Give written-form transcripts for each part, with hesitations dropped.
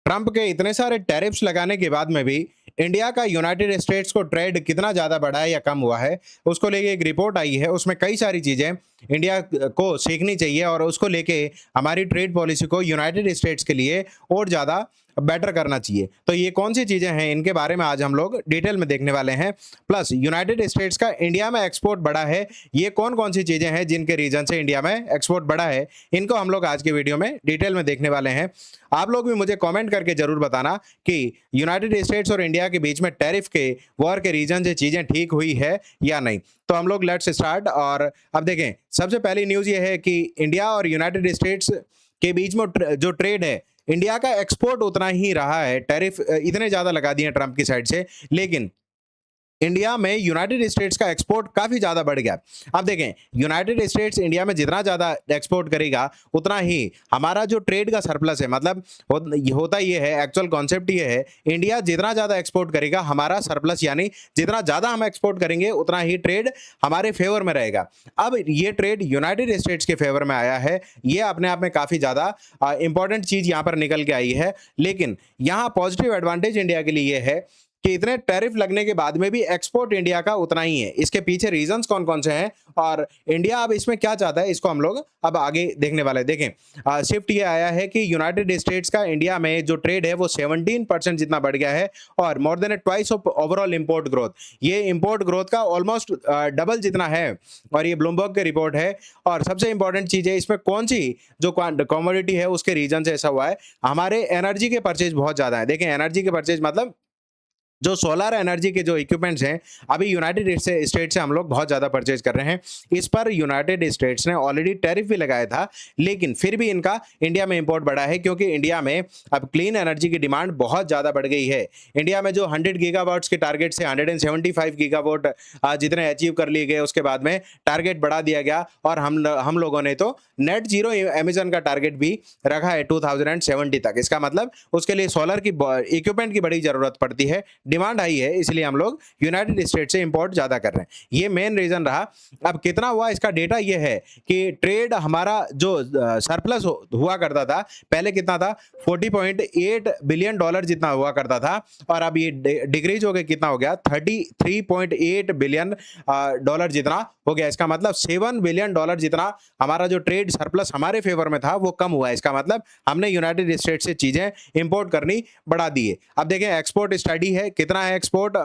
Trump के इतने सारे टैरिफ्स लगाने के बाद में भी इंडिया का यूनाइटेड स्टेट्स को ट्रेड कितना ज़्यादा बढ़ा है या कम हुआ है, उसको लेके एक रिपोर्ट आई है। उसमें कई सारी चीज़ें इंडिया को सीखनी चाहिए और उसको लेके हमारी ट्रेड पॉलिसी को यूनाइटेड स्टेट्स के लिए और ज़्यादा बेटर करना चाहिए। तो ये कौन-सी चीज़ें हैं, इनके बारे में आज हम लोग डिटेल में देखने वाले हैं। प्लस यूनाइटेड स्टेट्स का इंडिया में एक्सपोर्ट बढ़ा है, ये कौन-कौन सी चीज़ें हैं जिनके रीज़न से इंडिया में एक्सपोर्ट बढ़ा है, इनको हम लोग आज के वीडियो में डिटेल में देखने वाले हैं। आप लोग भी मुझे कमेंट करके ज़रूर बताना कि यूनाइटेड स्टेट्स और इंडिया के बीच में टैरिफ के वॉर के रीजन से चीज़ें ठीक हुई है या नहीं। तो हम लोग लेट्स स्टार्ट। और अब देखें, सबसे पहली न्यूज़ ये है कि इंडिया और यूनाइटेड स्टेट्स के बीच में जो ट्रेड है, इंडिया का एक्सपोर्ट उतना ही रहा है। टैरिफ इतने ज़्यादा लगा दिए हैं ट्रंप की साइड से, लेकिन इंडिया में यूनाइटेड स्टेट्स का एक्सपोर्ट काफ़ी ज़्यादा बढ़ गया। अब देखें, यूनाइटेड स्टेट्स इंडिया में जितना ज़्यादा एक्सपोर्ट करेगा, उतना ही हमारा जो ट्रेड का सरप्लस है, मतलब होता ये है, एक्चुअल कॉन्सेप्ट ये है, इंडिया जितना ज़्यादा एक्सपोर्ट करेगा, हमारा सरप्लस यानी जितना ज़्यादा हम एक्सपोर्ट करेंगे, उतना ही ट्रेड हमारे फेवर में रहेगा। अब ये ट्रेड यूनाइटेड स्टेट्स के फेवर में आया है, ये अपने आप में काफ़ी ज़्यादा इंपॉर्टेंट चीज़ यहाँ पर निकल के आई है। लेकिन यहाँ पॉजिटिव एडवांटेज इंडिया के लिए ये है कि इतने टैरिफ लगने के बाद में भी एक्सपोर्ट इंडिया का उतना ही है। इसके पीछे रीजंस कौन-कौन से हैं और इंडिया अब इसमें क्या चाहता है, इसको हम लोग अब आगे देखने वाले हैं। देखें, शिफ्ट ये आया है कि यूनाइटेड स्टेट्स का इंडिया में जो ट्रेड है वो 17% जितना बढ़ गया है और more than twice of overall import growth. ये इंपोर्ट ग्रोथ का ऑलमोस्ट डबल जितना है और ये ब्लूमबर्ग की रिपोर्ट है। और सबसे इंपॉर्टेंट चीज़ है, इसमें कौन सी जो कमोडिटी है उसके रीजन से ऐसा हुआ है, हमारे एनर्जी के परचेज बहुत ज़्यादा है। देखें, एनर्जी के परचेज मतलब जो सोलर एनर्जी के जो इक्विपमेंट्स हैं, अभी यूनाइटेड स्टेट से हम लोग बहुत ज़्यादा परचेज कर रहे हैं। इस पर यूनाइटेड स्टेट्स ने ऑलरेडी टैरिफ भी लगाया था, लेकिन फिर भी इनका इंडिया में इंपोर्ट बढ़ा है क्योंकि इंडिया में अब क्लीन एनर्जी की डिमांड बहुत ज़्यादा बढ़ गई है। इंडिया में जो 100 गीगावाट्स के टारगेट से 175 गीगावाट जितने अचीव कर लिए गए, उसके बाद में टारगेट बढ़ा दिया गया और हम लोगों ने तो नेट जीरो एमिशन का टारगेट भी रखा है 2070 तक। इसका मतलब उसके लिए सोलर की इक्विपमेंट की बड़ी ज़रूरत पड़ती है, डिमांड हाई है, इसलिए हम लोग यूनाइटेड स्टेट से इंपोर्ट ज़्यादा कर रहे हैं। ये मेन रीज़न रहा। अब कितना हुआ, इसका डेटा ये है कि ट्रेड हमारा जो सरप्लस हुआ करता था, पहले कितना था, $40.8 बिलियन जितना हुआ करता था और अब ये डिक्रीज हो गया, कितना हो गया, $33.8 बिलियन जितना हो गया। इसका मतलब $7 बिलियन जितना हमारा जो ट्रेड सरप्लस हमारे फेवर में था वो कम हुआ है। इसका मतलब हमने यूनाइटेड स्टेट से चीज़ें इंपोर्ट करनी बढ़ा दी है। अब देखें, एक्सपोर्ट स्टडी है, कितना है एक्सपोर्ट,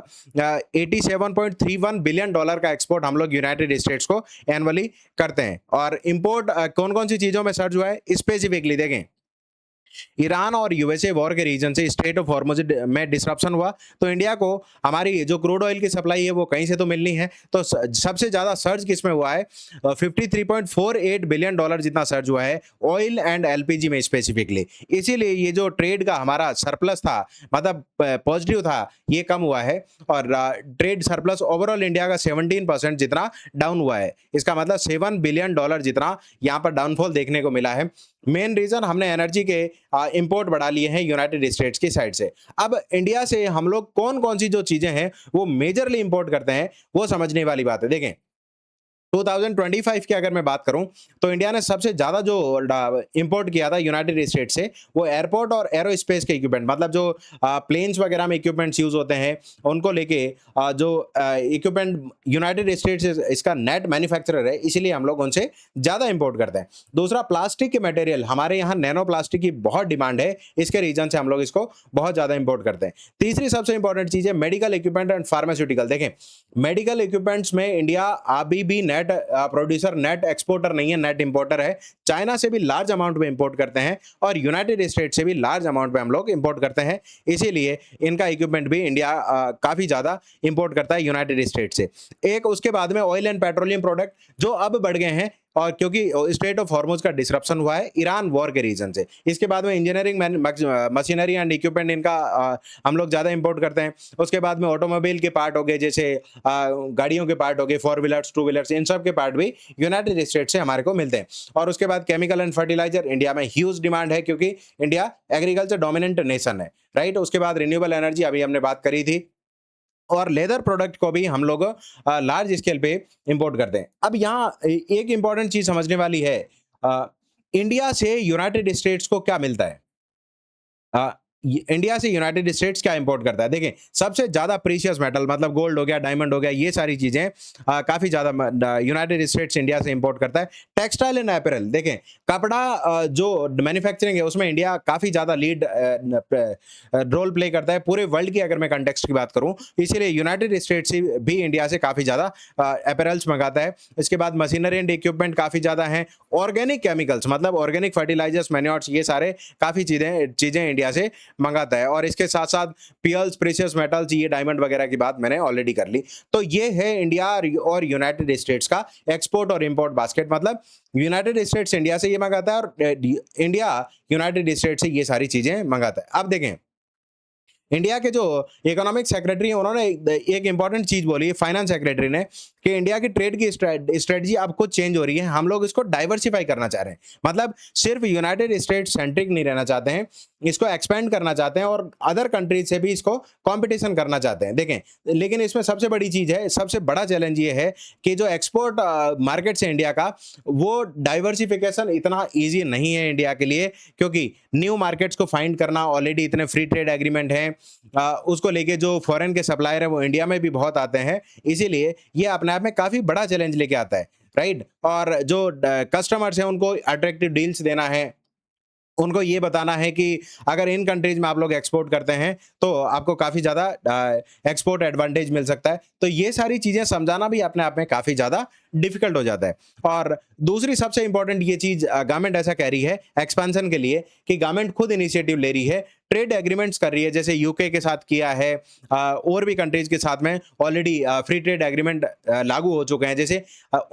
$87.31 बिलियन का एक्सपोर्ट हम लोग यूनाइटेड स्टेट्स को एनुअली करते हैं। और इंपोर्ट कौन कौन सी चीज़ों में सर्च हुआ है स्पेसिफिकली देखें, ईरान और यूएसए वॉर के रीजन से स्ट्रेट ऑफ हॉर्मुज में डिसरप्शन हुआ, तो इंडिया को हमारी जो क्रूड ऑयल की सप्लाई है वो कहीं से तो मिलनी है। तो सबसे ज़्यादा सर्ज किसमें हुआ है, $53.48 बिलियन जितना सर्ज हुआ है ऑयल एंड एलपीजी में स्पेसिफिकली। इसीलिए ये जो ट्रेड का हमारा सरप्लस था, मतलब पॉजिटिव था, ये कम हुआ है और ट्रेड सरप्लस ओवरऑल इंडिया का 17% जितना डाउन हुआ है। इसका मतलब $7 बिलियन जितना यहाँ पर डाउनफॉल देखने को मिला है। मेन रीजन, हमने एनर्जी के इंपोर्ट बढ़ा लिए हैं यूनाइटेड स्टेट्स की साइड से। अब इंडिया से हम लोग कौन कौन सी जो चीजें हैं वो मेजरली इंपोर्ट करते हैं, वो समझने वाली बात है। देखें, 2025 की अगर मैं बात करूं तो इंडिया ने सबसे ज़्यादा जो इंपोर्ट किया था यूनाइटेड स्टेट से, वो एयरपोर्ट और एरोस्पेस के इक्विपमेंट, मतलब जो प्लेन्स वगैरह में इक्विपमेंट्स यूज़ होते हैं, उनको लेके जो इक्विपमेंट यूनाइटेड स्टेट्स इसका नेट मैन्युफैक्चरर है, इसीलिए हम लोग उनसे ज़्यादा इंपोर्ट करते हैं। दूसरा, प्लास्टिक के मटेरियल, हमारे यहाँ नैनो प्लास्टिक की बहुत डिमांड है, इसके रीजन से हम लोग इसको बहुत ज़्यादा इंपोर्ट करते हैं। तीसरी सबसे इंपॉर्टेंट चीज़ है मेडिकल इक्विपमेंट एंड फार्मास्यूटिकल। देखें, मेडिकल इक्विपमेंट्स में इंडिया अभी भी नेट प्रोड्यूसर, नेट एक्सपोर्टर नहीं है, नेट इंपोर्टर है। चाइना से भी लार्ज अमाउंट में इंपोर्ट करते हैं और यूनाइटेड स्टेट से भी लार्ज अमाउंट में हम लोग इंपोर्ट करते हैं, इसीलिए इनका इक्विपमेंट भी इंडिया काफ़ी ज़्यादा इंपोर्ट करता है यूनाइटेड स्टेट से। एक उसके बाद में ऑयल एंड पेट्रोलियम प्रोडक्ट जो अब बढ़ गए हैं, और क्योंकि स्ट्रेट ऑफ हॉर्मुज का डिसरप्शन हुआ है ईरान वॉर के रीजन से। इसके बाद में इंजीनियरिंग मशीनरी एंड इक्विपमेंट, इनका हम लोग ज़्यादा इंपोर्ट करते हैं। उसके बाद में ऑटोमोबाइल के पार्ट हो गए, जैसे गाड़ियों के पार्ट हो गए, 4 व्हीलर्स, 2 व्हीलर्स, इन सब के पार्ट भी यूनाइटेड स्टेट से हमारे को मिलते हैं। और उसके बाद केमिकल एंड फर्टिलाइजर, इंडिया में ह्यूज डिमांड है क्योंकि इंडिया एग्रीकल्चर डोमिनेंट नेशन है, राइट। उसके बाद रिन्यूएबल एनर्जी, अभी हमने बात करी थी, और लेदर प्रोडक्ट को भी हम लोग लार्ज स्केल पे इंपोर्ट करते हैं। अब यहाँ एक इंपॉर्टेंट चीज समझने वाली है, इंडिया से यूनाइटेड स्टेट्स को क्या मिलता है। इंडिया से यूनाइटेड स्टेट्स क्या इंपोर्ट करता है? देखें, सबसे ज़्यादा प्रीशियस मेटल मतलब गोल्ड हो गया, डायमंड हो गया, ये सारी चीज़ें काफ़ी ज़्यादा यूनाइटेड स्टेट्स इंडिया से इंपोर्ट करता है। टेक्सटाइल एंड अपैरल देखें, कपड़ा जो मैन्युफैक्चरिंग है उसमें इंडिया काफ़ी ज़्यादा लीड रोल प्ले करता है पूरे वर्ल्ड की, अगर मैं कंटेक्स्ट की बात करूँ। इसीलिए यूनाइटेड स्टेट्स भी इंडिया से काफ़ी ज़्यादा अपैरल्स मंगाता है। इसके बाद मशीनरी एंड इक्विपमेंट काफ़ी ज़्यादा हैं। ऑर्गेनिक केमिकल्स मतलब ऑर्गेनिक फर्टिलाइजर्स, मैन्योर्स, ये सारे काफ़ी चीज़ें इंडिया से मंगाता है। और इसके साथ-साथ पियर्स, प्रेशियस मेटल्स, ये डायमंड वगैरह की बात मैंने ऑलरेडी कर ली। तो ये है इंडिया और यूनाइटेड स्टेट्स का एक्सपोर्ट और इंपोर्ट बास्केट। मतलब यूनाइटेड स्टेट्स इंडिया से ये मंगाता है और इंडिया यूनाइटेड स्टेट्स से ये सारी चीज़ें मंगाता है। अब देखें, इंडिया के जो इकोनॉमिक सेक्रेटरी हैं उन्होंने एक इंपॉर्टेंट चीज़ बोली है, फाइनेंस सेक्रेटरी ने, कि इंडिया की ट्रेड की स्ट्रेटजी अब कुछ चेंज हो रही है, हम लोग इसको डाइवर्सिफाई करना चाह रहे हैं। मतलब सिर्फ यूनाइटेड स्टेट्स सेंट्रिक नहीं रहना चाहते हैं, इसको एक्सपेंड करना चाहते हैं और अदर कंट्रीज से भी इसको कंपटीशन करना चाहते हैं। देखें, लेकिन इसमें सबसे बड़ी चीज़ है, सबसे बड़ा चैलेंज ये है कि जो एक्सपोर्ट मार्केट से इंडिया का, वो डाइवर्सिफिकेशन इतना ईज़ी नहीं है इंडिया के लिए, क्योंकि न्यू मार्केट्स को फाइंड करना, ऑलरेडी इतने फ्री ट्रेड एग्रीमेंट हैं, उसको लेके जो फॉरेन के सप्लायर हैं वो इंडिया में भी बहुत आते हैं। इसीलिए ये अपने आप में काफ़ी बड़ा चैलेंज लेके आता है, राइट? और जो कस्टमर्स हैं उनको अट्रैक्टिव डील्स देना है, उनको ये बताना है कि अगर इन कंट्रीज में आप लोग एक्सपोर्ट करते हैं तो आपको काफ़ी ज़्यादा एक्सपोर्ट एडवांटेज मिल सकता है। तो ये सारी चीज़ें समझाना भी अपने आप में काफ़ी ज़्यादा डिफिकल्ट हो जाता है। और दूसरी सबसे इंपॉर्टेंट ये चीज़ गवर्नमेंट ऐसा कह रही है एक्सपेंशन के लिए, कि गवर्नमेंट खुद इनिशिएटिव ले रही है, ट्रेड एग्रीमेंट्स कर रही है, जैसे यूके के साथ किया है, और भी कंट्रीज के साथ में ऑलरेडी फ्री ट्रेड एग्रीमेंट लागू हो चुके हैं, जैसे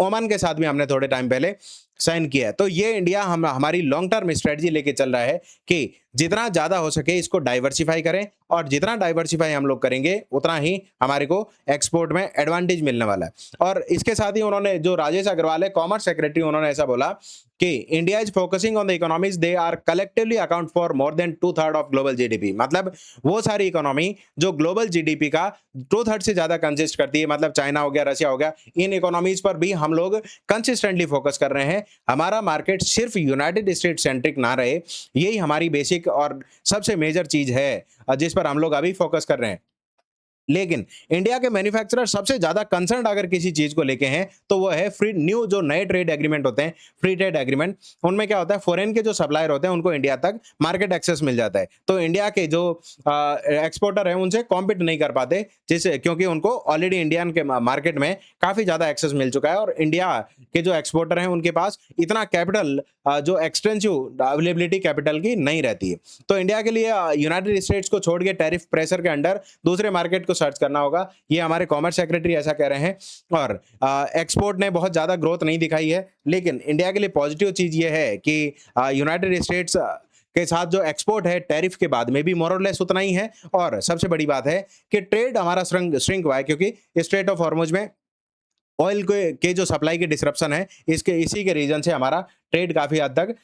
ओमान के साथ भी हमने थोड़े टाइम पहले साइन किया है। तो ये इंडिया हमारी लॉन्ग टर्म स्ट्रेटजी लेके चल रहा है कि जितना ज़्यादा हो सके इसको डाइवर्सिफाई करें, और जितना डाइवर्सिफाई हम लोग करेंगे उतना ही हमारे को एक्सपोर्ट में एडवांटेज मिलने वाला है। और इसके साथ ही उन्होंने, जो राजेश अग्रवाल है कॉमर्स सेक्रेटरी, उन्होंने ऐसा बोला कि India is focusing on the economies they are collectively account for more than 2/3 of global GDP. मतलब वो सारी इकोनॉमी जो ग्लोबल जीडीपी का 2/3 से ज़्यादा कंसिस्ट करती है, मतलब चाइना हो गया, रशिया हो गया, इन इकोनॉमीज पर भी हम लोग कंसिस्टेंटली फोकस कर रहे हैं। हमारा मार्केट सिर्फ यूनाइटेड स्टेट सेंट्रिक ना रहे, यही हमारी बेसिक और सबसे मेजर चीज़ है जिस पर हम लोग अभी फोकस कर रहे हैं। लेकिन इंडिया के मैन्युफैक्चरर सबसे ज़्यादा कंसर्न्ड अगर किसी चीज़ को लेके हैं तो वो है फ्री न्यू जो नए ट्रेड एग्रीमेंट होते हैं, फ्री ट्रेड एग्रीमेंट, उनमें क्या होता है, फॉरेन के जो सप्लायर होते हैं उनको इंडिया तक मार्केट एक्सेस मिल जाता है। तो इंडिया के जो एक्सपोर्टर हैं उनसे कॉम्पीट नहीं कर पाते, जिससे, क्योंकि उनको ऑलरेडी इंडियन के मार्केट में काफ़ी ज़्यादा एक्सेस मिल चुका है, और इंडिया के जो एक्सपोर्टर हैं उनके पास इतना कैपिटल, जो एक्सटेंसिव अवेलेबिलिटी कैपिटल की नहीं रहती है। तो इंडिया के लिए यूनाइटेड स्टेट्स को छोड़ के टैरिफ प्रेशर के अंडर दूसरे मार्केट को सर्च करना होगा, ये हमारे कॉमर्स सेक्रेटरी ऐसा कह रहे हैं। और एक्सपोर्ट ने बहुत ज़्यादा ग्रोथ नहीं दिखाई है, लेकिन इंडिया के लिए पॉजिटिव चीज़ ये है कि यूनाइटेड स्टेट्स के साथ जो एक्सपोर्ट है टैरिफ के बाद में भी मोर और लेस उतना ही है। और सबसे बड़ी बात है कि ट्रेड हमारा श्रिंक हुआ है, क्योंकि स्ट्रेट ऑफ हॉर्मुज में ऑयल के जो सप्लाई की डिसरप्शन है, इसी के रीजन से हमारा ट्रेड काफ़ी हद तक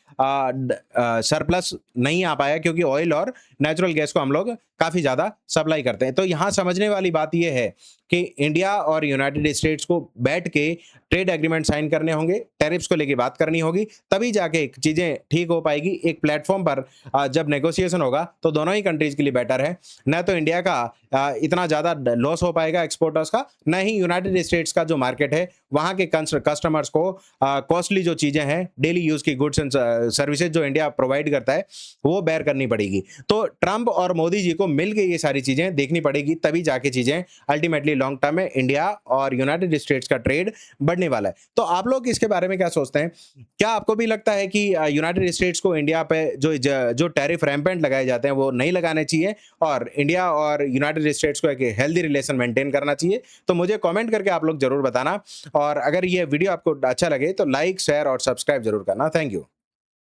सरप्लस नहीं आ पाया, क्योंकि ऑयल और नेचुरल गैस को हम लोग काफ़ी ज़्यादा सप्लाई करते हैं। तो यहाँ समझने वाली बात यह है कि इंडिया और यूनाइटेड स्टेट्स को बैठ के ट्रेड एग्रीमेंट साइन करने होंगे, टैरिफ्स को लेके बात करनी होगी, तभी जाके चीज़ें ठीक हो पाएगी। एक प्लेटफॉर्म पर जब नेगोशिएशन होगा तो दोनों ही कंट्रीज के लिए बेटर है, न तो इंडिया का इतना ज़्यादा लॉस हो पाएगा एक्सपोर्टर्स का, न ही यूनाइटेड स्टेट्स का जो मार्केट है वहाँ के कस्टमर्स को कॉस्टली जो चीज़ें हैं, डेली यूज़ की गुड्स एंड सर्विसेज जो इंडिया प्रोवाइड करता है, वो बेयर करनी पड़ेगी। तो ट्रंप और मोदी जी को मिल के ये सारी चीज़ें देखनी पड़ेगी, तभी जाके चीज़ें अल्टीमेटली लॉन्ग टर्म में इंडिया और यूनाइटेड स्टेट्स का ट्रेड बढ़ने वाला है। तो आप लोग इसके बारे में क्या सोचते हैं? क्या आपको भी लगता है कि यूनाइटेड स्टेट्स को इंडिया पे जो टैरिफ रैम्पेंट लगाए जाते हैं वो नहीं लगाने चाहिए, और इंडिया और यूनाइटेड स्टेट्स को एक हेल्दी रिलेशन मेंटेन करना चाहिए? तो मुझे कमेंट करके आप लोग जरूर बताना, और अगर ये वीडियो आपको अच्छा लगे तो लाइक, शेयर और सब्सक्राइब जरूर करना। Thank you.